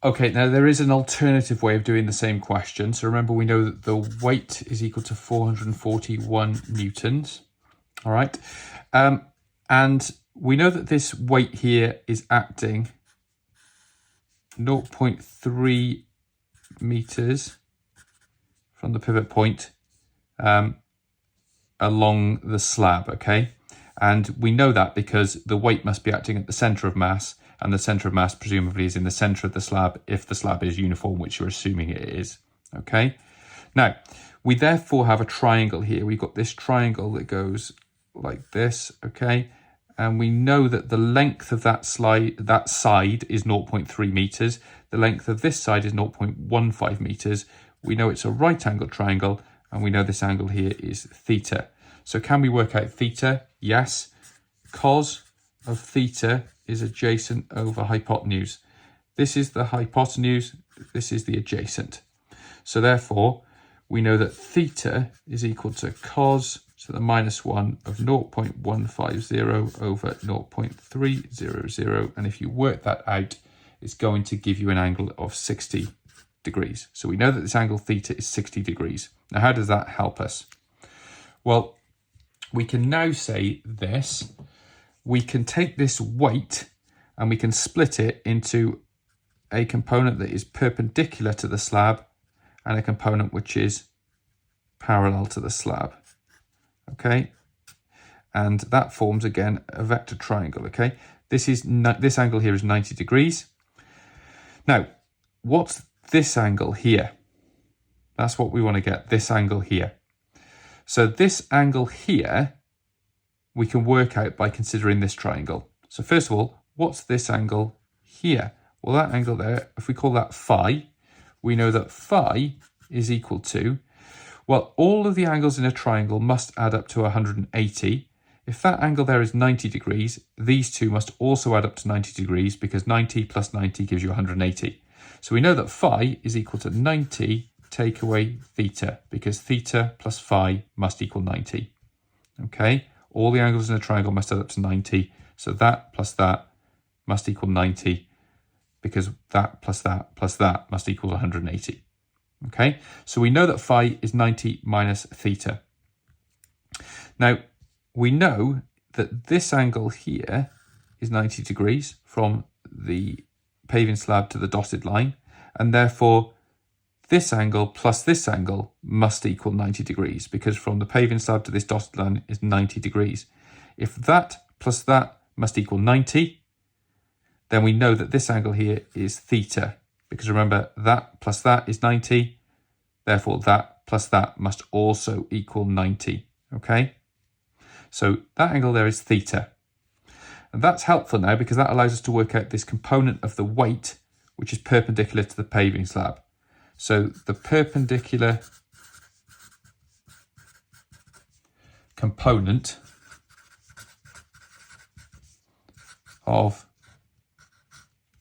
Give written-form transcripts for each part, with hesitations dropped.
Okay, now there is an alternative way of doing the same question. So remember, we know that the weight is equal to 441 newtons. All right. And we know that this weight here is acting 0.3 meters from the pivot point along the slab, okay? And we know that because the weight must be acting at the center of mass, and the center of mass presumably is in the center of the slab if the slab is uniform, which you're assuming it is, okay? Now, we therefore have a triangle here. We've got this triangle that goes like this, okay? And we know that the length of that side is 0.3 meters. The length of this side is 0.15 meters. We know it's a right angle triangle, and we know this angle here is theta. So can we work out theta? Yes. Cos of theta is adjacent over hypotenuse. This is the hypotenuse, this is the adjacent. So therefore, we know that theta is equal to cos to the -1 of 0.150 over 0.300. And if you work that out, it's going to give you an angle of 60 degrees. So we know that this angle theta is 60 degrees. Now, how does that help us? Well, we can now say this. We can take this weight and we can split it into a component that is perpendicular to the slab and a component which is parallel to the slab, okay? And that forms, again, a vector triangle, okay? This angle here is 90 degrees. Now, what's this angle here? That's what we want to get, this angle here. So this angle here, we can work out by considering this triangle. So first of all, what's this angle here? Well, that angle there, if we call that phi, we know that phi is equal to, well, all of the angles in a triangle must add up to 180. If that angle there is 90 degrees, these two must also add up to 90 degrees because 90 plus 90 gives you 180. So we know that phi is equal to 90 take away theta because theta plus phi must equal 90, okay? All the angles in a triangle must add up to 90. So that plus that must equal 90 because that plus that plus that must equal 180. Okay, so we know that phi is 90 minus theta. Now, we know that this angle here is 90 degrees from the paving slab to the dotted line, and therefore this angle plus this angle must equal 90 degrees because from the paving slab to this dotted line is 90 degrees. If that plus that must equal 90, then we know that this angle here is theta because remember that plus that is 90, therefore that plus that must also equal 90, okay? So that angle there is theta. And that's helpful now because that allows us to work out this component of the weight which is perpendicular to the paving slab. So the perpendicular component of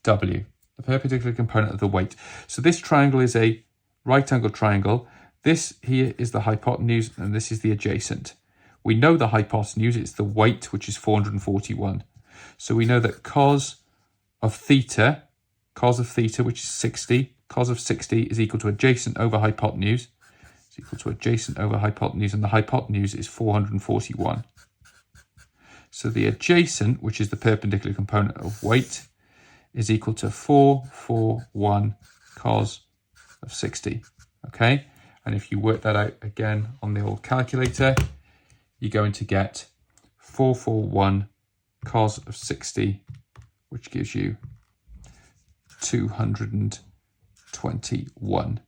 W, the perpendicular component of the weight. So this triangle is a right angle triangle. This here is the hypotenuse and this is the adjacent. We know the hypotenuse, it's the weight, which is 441. So we know that cos of theta, which is 60, cos of 60 is equal to adjacent over hypotenuse. It's equal to adjacent over hypotenuse, and the hypotenuse is 441. So the adjacent, which is the perpendicular component of weight, is equal to 441 cos of 60, okay? And if you work that out again on the old calculator, you're going to get 441 cos of 60, which gives you 221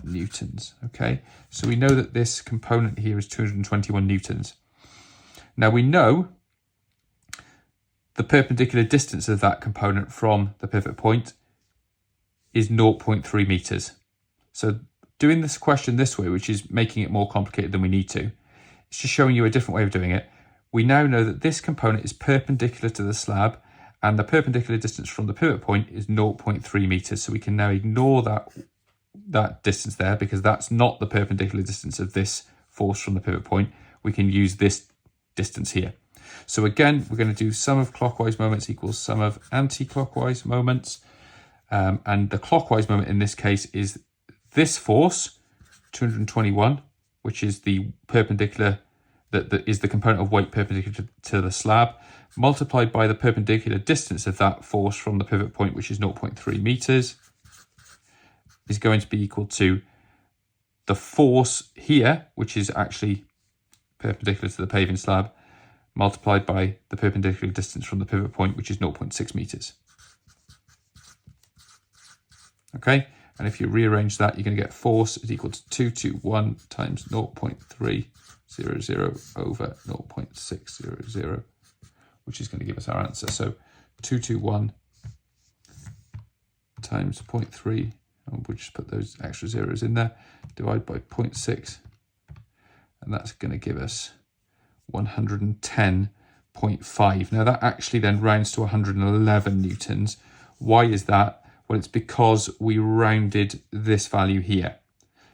newtons, okay? So we know that this component here is 221 newtons. Now we know the perpendicular distance of that component from the pivot point is 0.3 meters. So doing this question this way, which is making it more complicated than we need to, it's just showing you a different way of doing it. We now know that this component is perpendicular to the slab and the perpendicular distance from the pivot point is 0.3 meters. So we can now ignore that distance there because that's not the perpendicular distance of this force from the pivot point. We can use this distance here. So again, we're going to do sum of clockwise moments equals sum of anti-clockwise moments. and the clockwise moment in this case is this force, 221, which is the perpendicular, that is the component of weight perpendicular to the slab, multiplied by the perpendicular distance of that force from the pivot point, which is 0.3 meters, is going to be equal to the force here, which is actually perpendicular to the paving slab, multiplied by the perpendicular distance from the pivot point, which is 0.6 meters. Okay, and if you rearrange that, you're going to get force is equal to 221 times 0.300 over 0.600, which is going to give us our answer. So 221 times 0.3, and we'll just put those extra zeros in there, divide by 0.6, and that's going to give us 110.5. Now that actually then rounds to 111 newtons. Why is that? Well, it's because we rounded this value here.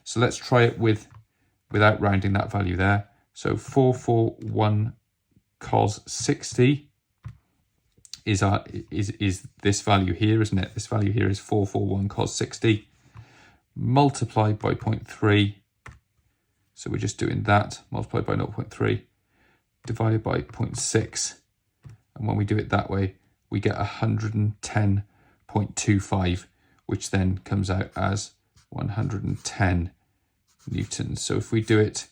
So let's try it without rounding that value there. So 441 cos 60 is this value here, isn't it? This value here is 441 cos 60 multiplied by 0.3. So we're just doing that, multiplied by 0.3, divided by 0.6. And when we do it that way, we get 110.25, which then comes out as 110 newtons. So if we do it,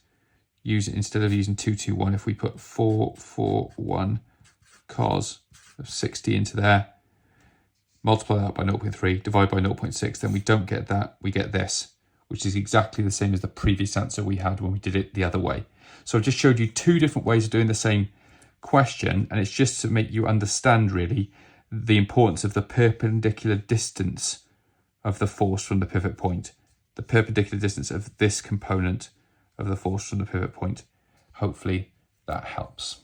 instead of using 221, if we put 441 cos of 60 into there, multiply that by 0.3, divide by 0.6, then we don't get that, we get this, which is exactly the same as the previous answer we had when we did it the other way. So I just showed you two different ways of doing the same question, and it's just to make you understand really the importance of the perpendicular distance of the force from the pivot point, the perpendicular distance of this component of the force from the pivot point. Hopefully that helps.